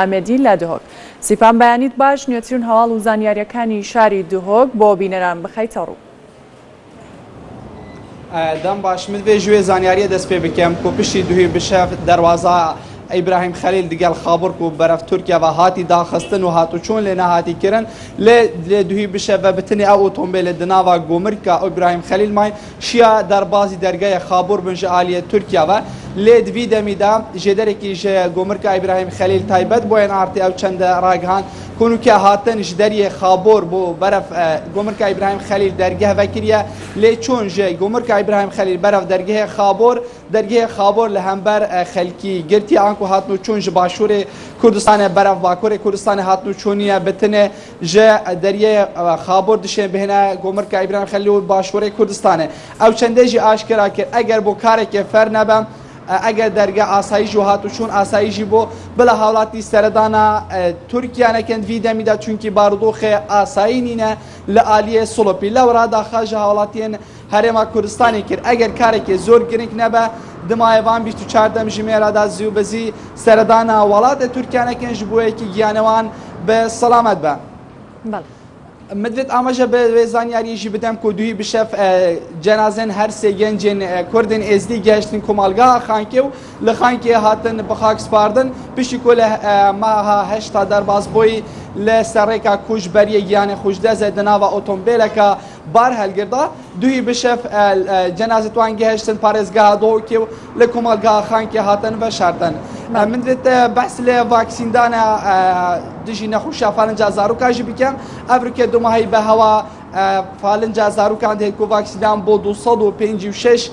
ئامێدی لە دهۆک. سیپان بەیانیت باش نوێترین هەواڵ و زانیاریەکانی شاری دهۆک بۆ بینەران بخەیتە ڕوو. دەم باش من vê ji wê zaniyariye dest pê bikim ku piştî duhî bişev derwaza İbrahim Xelîl digel xabur ku beref Tirkiye ve hatî daxistin û hatûçûn lê nehatî kirin lê duhî bişev ve bitinê ew otomobîlê di nava gomirka İbrahim Xelîl mayî şiya derbazî dergehê xabur bin ji aliyê Tirkiye ve lê di vî demî de jêderekî ji gomirka İbrahim Xelîl taybet boyên artî ew çend ragihan konûkê hatin ji deriyê xabor bû beref gomirka İbrahim Xelîl dergeh vekiriye lê çûn ji gomirka İbrahim Xelîl beref dergehê xabor li hember xelkî girtiye an ku hatnû çûn ji başûrê Kurdistanê beref bakurê Kurdistanê hatnû çûniye bitinê ji deriyê xabor dişên bihîne gomirka İbrahim Xelîl û başûrê Kurdistanê ew çendê jî aşkira kir eger bû karekê fer nebe eger derge asayî û hatûçûn asayî jî bû bila hawlatî seredana Tirkiye nekin vî demî de çünkî barodoxê asayî nîne li aliyê Solopî lewra daxa ji hawlatiyên Herêma Kurdistanê kir eger karekê zor giring nebe di mayevan 24 dem ji mêra da zî û bi zî seredana welatê Tirkiye nekin ji bo yekî giyanewan bi selamet be. Midvet amaja bi wê zaniyariyê jî bidem ku duhî bişev cenazên her sê gencên Kurdên Êzidî geştin komalgeha Xankê û li Xankê hatin bi xak spardin piştî ku li meha heşta derbasboyî li serrêka kûjberiyê giyanê xwîjdezê di nava otomobîleka bar helgirda duhî bişev cenazê wan gihiştin parêzgeha Dohokê û li komalgeha Xankê hatin veşartin. Min divêt behs lê vaksîndana dijî nexweşiya falinca zarokan jî bikim evrikê du mahî bi hewa falinca zarokan dihê ku vaksînan bo 256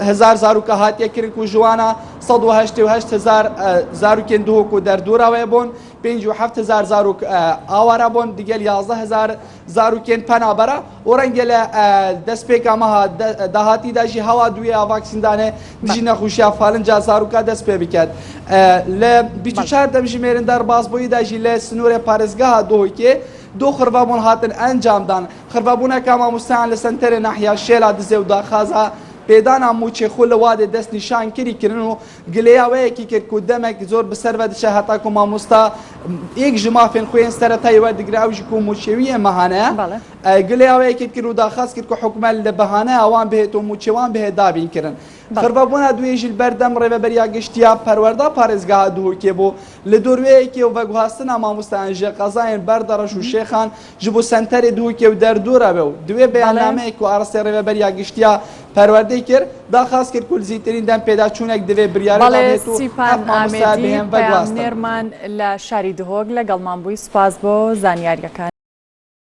hezar zaroka hatiye kirin ku ji wana 188,000 zarokên Duhok û derdora wê bûn 57,000 zarok awara bûn digel 11,000 zarokên penabera û rengê li destpêka meha dahatî de jî hewa duya vaksîndanê dijî nexweşiya falinca zaroka dest pê biket. Li 24 dem ji mêrin derbasbûyî de jî li sinûrê parêzgeha Dohokê du xirvebûn hatin encamdan xirvebûneka mamosteyan li senterê nehiya şêla dizê û daxaza pêdana mûçê xwe li wadê dest nîşan kirî kirin û gileya wê yekî kir ku demek zor bi ser ve diçe heta ku mamosta yek ji mafên xwe yên seretayê we digire ew jî ku mûçewiyê mehane gileya wê yekî kir û daxaz kir ku hukûmet li bihaneya wan bihêt û mûçê wan bihê dabîn kirin. Xirvebûna duê jî li ber dem rêveberiya giştiya perwerda parêzgeha Duhokê bû li dorweyekê û veguhastina mamosteyan ji qezayên berdereş û şêxan ji bo senterê Duhokê û derdora be û divê beyannameyek ku arastê rêveberiya giştiya perwerdê kir daxaz kir ku li zîtirîn dem pêdaçûnek divê biryarê بەڵێ سیپان ئامێدی پەیامنێرمان لە شاری دهۆک لەگەڵمان بووی سوپاس بۆ زانیاریەکان.